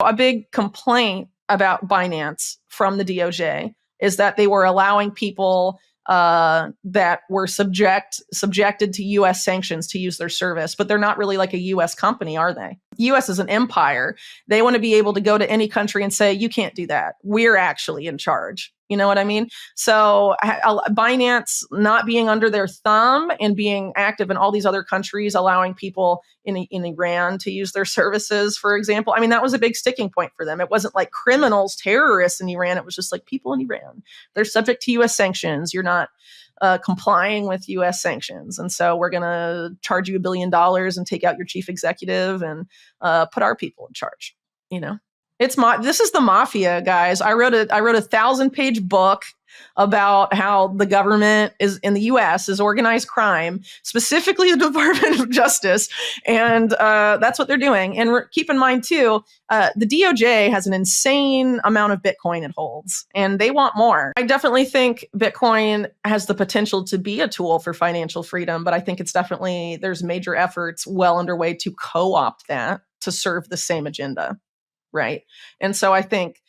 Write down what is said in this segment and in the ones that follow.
A big complaint about Binance from the DOJ is that they were allowing people that were subjected to U.S. sanctions to use their service, but they're not really like a U.S. company, are they? U.S. is an empire. They want to be able to go to any country and say, you can't do that. We're actually in charge. You know what I mean? So Binance not being under their thumb and being active in all these other countries, allowing people in Iran to use their services, for example. I mean, that was a big sticking point for them. It wasn't like criminals, terrorists in Iran. It was just like people in Iran. They're subject to U.S. sanctions. You're not complying with U.S. sanctions. And so we're going to charge you $1 billion and take out your chief executive and put our people in charge, you know? This is the mafia, guys. I wrote a 1,000-page book about how the government is in the U.S. is organized crime, specifically the Department of Justice, and that's what they're doing. And keep in mind too, the DOJ has an insane amount of Bitcoin it holds, and they want more. I definitely think Bitcoin has the potential to be a tool for financial freedom, but I think there's major efforts well underway to co-opt that to serve the same agenda. Right. And so I think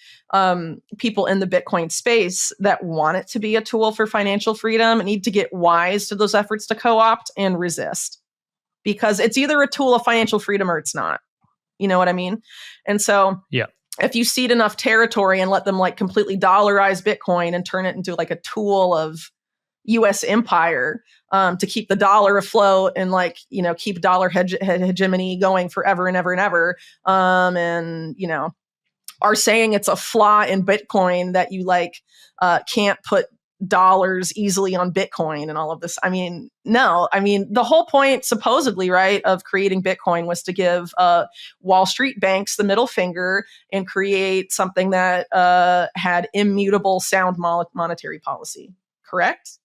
people in the Bitcoin space that want it to be a tool for financial freedom need to get wise to those efforts to co-opt and resist, because it's either a tool of financial freedom or it's not. You know what I mean? And so if you cede enough territory and let them like completely dollarize Bitcoin and turn it into like a tool of U.S. empire to keep the dollar afloat and like, you know, keep dollar hegemony going forever and ever and ever. And, you know, are saying it's a flaw in Bitcoin that you like can't put dollars easily on Bitcoin and all of this. I mean, no, I mean, the whole point supposedly, right, of creating Bitcoin was to give Wall Street banks the middle finger and create something that had immutable sound monetary policy. Correct?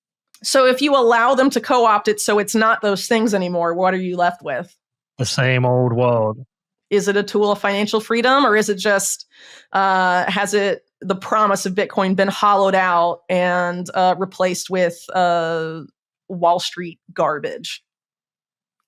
So if you allow them to co-opt it so it's not those things anymore, what are you left with? The same old world. Is it a tool of financial freedom, or is it just, the promise of Bitcoin been hollowed out and replaced with Wall Street garbage?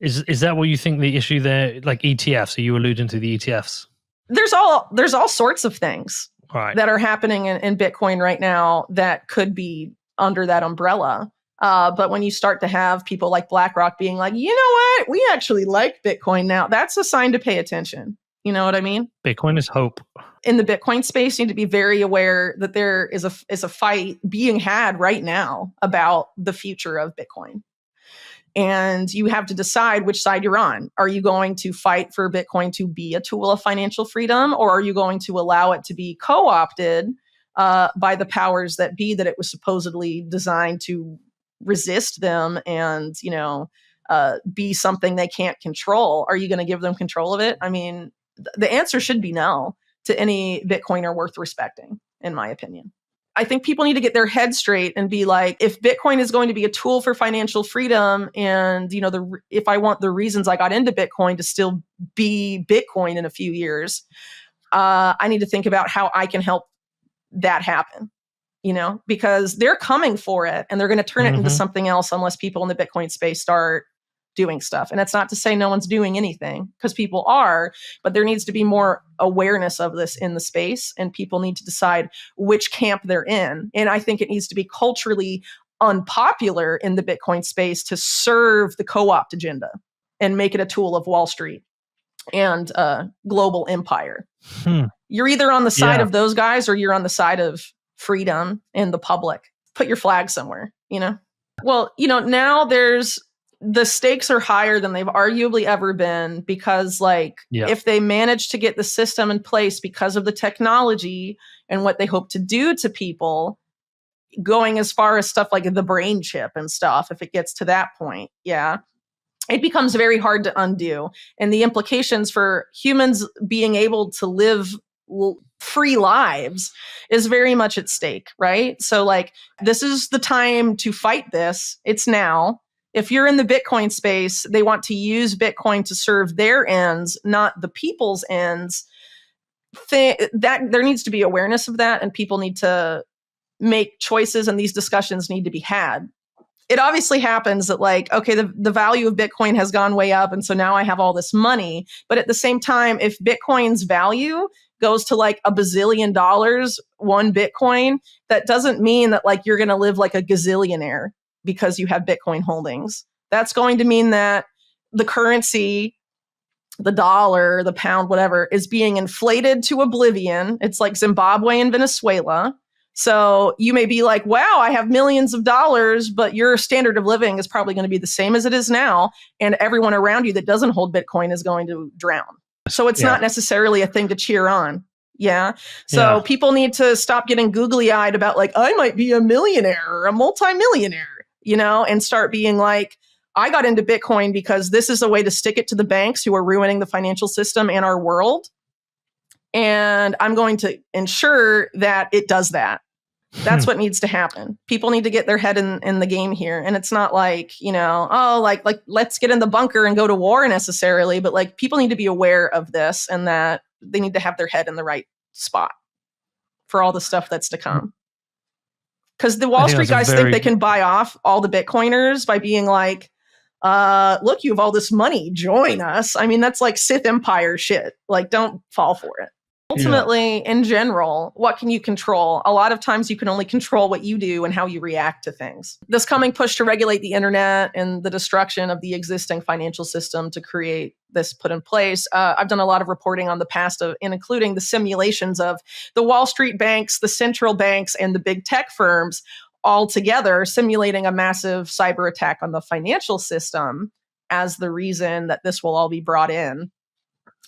Is that what you think the issue there, like ETFs? Are you alluding to the ETFs? There's all sorts of things that are happening in Bitcoin right now that could be under that umbrella. But when you start to have people like BlackRock being like, you know what, we actually like Bitcoin now, that's a sign to pay attention. You know what I mean? Bitcoin is hope. In the Bitcoin space, you need to be very aware that there is a fight being had right now about the future of Bitcoin. And you have to decide which side you're on. Are you going to fight for Bitcoin to be a tool of financial freedom, or are you going to allow it to be co-opted by the powers that be that it was supposedly designed to resist them and, you know, be something they can't control? Are you going to give them control of it? I mean, the answer should be no to any Bitcoiner worth respecting, in my opinion. I think people need to get their head straight and be like, if Bitcoin is going to be a tool for financial freedom, and, you know, if I want the reasons I got into Bitcoin to still be Bitcoin in a few years, I need to think about how I can help that happen. You know, because they're coming for it and they're going to turn it into something else unless people in the Bitcoin space start doing stuff. And that's not to say no one's doing anything, because people are, but there needs to be more awareness of this in the space, and people need to decide which camp they're in. And I think it needs to be culturally unpopular in the Bitcoin space to serve the co-opt agenda and make it a tool of Wall Street and global empire. You're either on the side of those guys or you're on the side of freedom and the public. Put your flag somewhere, you know? Well, you know, now the stakes are higher than they've arguably ever been, because if they manage to get the system in place because of the technology and what they hope to do to people, going as far as stuff like the brain chip and stuff, if it gets to that point, it becomes very hard to undo. And the implications for humans being able to live free lives is very much at stake, right? So like, this is the time to fight this. It's now. If you're in the Bitcoin space, they want to use Bitcoin to serve their ends, not the people's ends. That there needs to be awareness of that, and people need to make choices, and these discussions need to be had. It obviously happens that like, okay, the value of Bitcoin has gone way up, and so now I have all this money. But at the same time, if Bitcoin's value goes to like $1 bazillion, one Bitcoin, that doesn't mean that like you're going to live like a gazillionaire because you have Bitcoin holdings. That's going to mean that the currency, the dollar, the pound, whatever, is being inflated to oblivion. It's like Zimbabwe and Venezuela. So you may be like, wow, I have millions of dollars, but your standard of living is probably going to be the same as it is now. And everyone around you that doesn't hold Bitcoin is going to drown. So it's not necessarily a thing to cheer on. Yeah. So people need to stop getting googly eyed about like, I might be a millionaire or a multimillionaire, and start being like, I got into Bitcoin because this is a way to stick it to the banks who are ruining the financial system and our world. And I'm going to ensure that it does that. That's what needs to happen. People need to get their head in the game here. And it's not like, like let's get in the bunker and go to war necessarily. But like people need to be aware of this and that they need to have their head in the right spot for all the stuff that's to come. Because the Wall Street guys think they can buy off all the Bitcoiners by being like, look, you have all this money, join us. I mean, that's like Sith Empire shit. Like, don't fall for it. Ultimately, in general, what can you control? A lot of times you can only control what you do and how you react to things. This coming push to regulate the internet and the destruction of the existing financial system to create this put in place. I've done a lot of reporting on the past and including the simulations of the Wall Street banks, the central banks, and the big tech firms all together simulating a massive cyber attack on the financial system as the reason that this will all be brought in.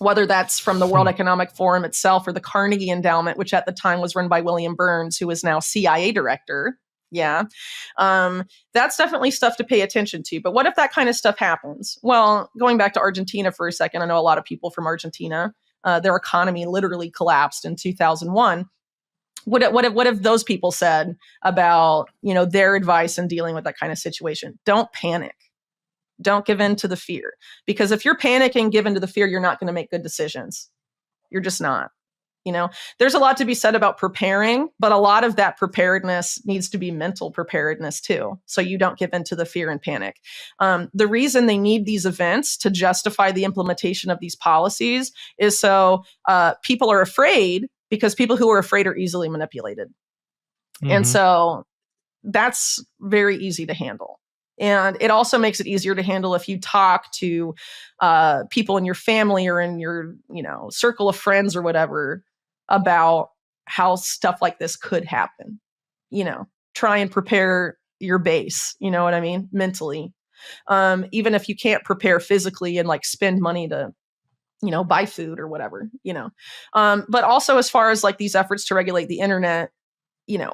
Whether that's from the World Economic Forum itself or the Carnegie Endowment, which at the time was run by William Burns, who is now CIA director. Yeah. That's definitely stuff to pay attention to. But what if that kind of stuff happens? Well, going back to Argentina for a second, I know a lot of people from Argentina, their economy literally collapsed in 2001. What have those people said about, their advice in dealing with that kind of situation? Don't panic. Don't give in to the fear. Because if you're panicking, give in to the fear, you're not going to make good decisions. You're just not. There's a lot to be said about preparing, but a lot of that preparedness needs to be mental preparedness too. So you don't give in to the fear and panic. The reason they need these events to justify the implementation of these policies is so people are afraid, because people who are afraid are easily manipulated. Mm-hmm. And so that's very easy to handle. And it also makes it easier to handle if you talk to people in your family or in your, circle of friends or whatever about how stuff like this could happen. Try and prepare your base, you know what I mean? Mentally. Even if you can't prepare physically and like spend money to, buy food or whatever, But also as far as like these efforts to regulate the internet,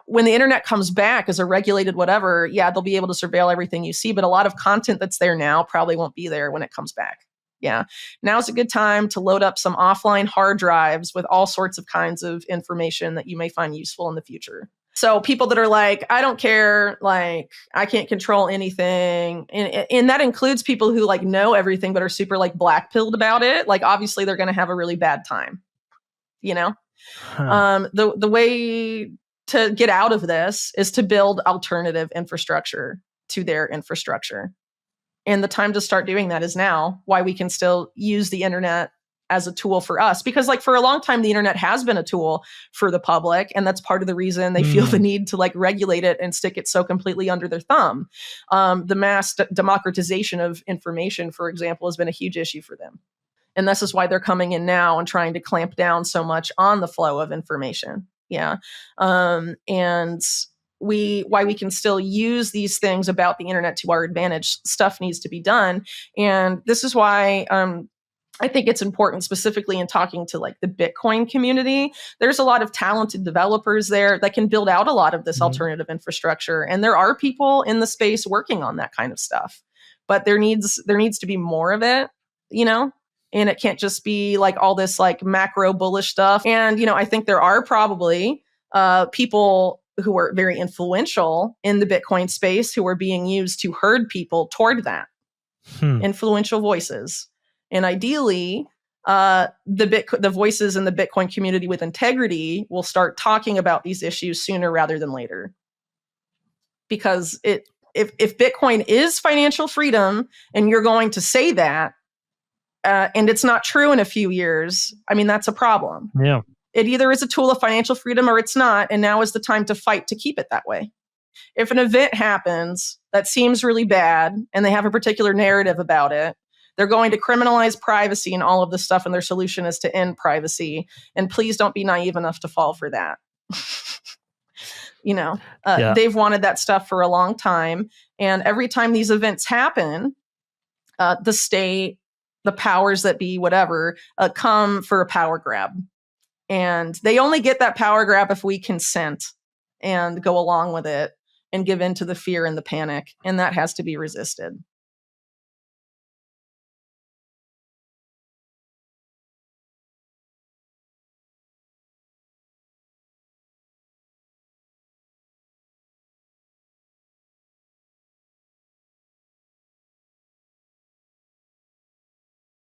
when the internet comes back as a regulated whatever, they'll be able to surveil everything you see. But a lot of content that's there now probably won't be there when it comes back. Yeah. Now's a good time to load up some offline hard drives with all sorts of kinds of information that you may find useful in the future. So people that are like, I don't care, like, I can't control anything. And that includes people who like know everything, but are super like black-pilled about it. Like, obviously they're going to have a really bad time, The way to get out of this is to build alternative infrastructure to their infrastructure. And the time to start doing that is now. Why we can still use the internet as a tool for us. Because like for a long time, the internet has been a tool for the public. And that's part of the reason they feel the need to like regulate it and stick it so completely under their thumb. The mass democratization of information, for example, has been a huge issue for them. And this is why they're coming in now and trying to clamp down so much on the flow of information. Yeah. And why we can still use these things about the internet to our advantage. Stuff needs to be done. And this is why I think it's important, specifically in talking to like the Bitcoin community. There's a lot of talented developers there that can build out a lot of this alternative infrastructure. And there are people in the space working on that kind of stuff. But there needs to be more of it, and it can't just be like all this like macro bullish stuff. And, I think there are probably people who are very influential in the Bitcoin space who are being used to herd people toward that. Influential voices. And ideally, the voices in the Bitcoin community with integrity will start talking about these issues sooner rather than later. Because if Bitcoin is financial freedom and you're going to say that, and it's not true in a few years, I mean, that's a problem. Yeah. It either is a tool of financial freedom or it's not, and now is the time to fight to keep it that way. If an event happens that seems really bad and they have a particular narrative about it, they're going to criminalize privacy and all of this stuff, and their solution is to end privacy. And please don't be naive enough to fall for that. They've wanted that stuff for a long time. And every time these events happen, the state, the powers that be, whatever, come for a power grab. And they only get that power grab if we consent and go along with it and give in to the fear and the panic. And that has to be resisted.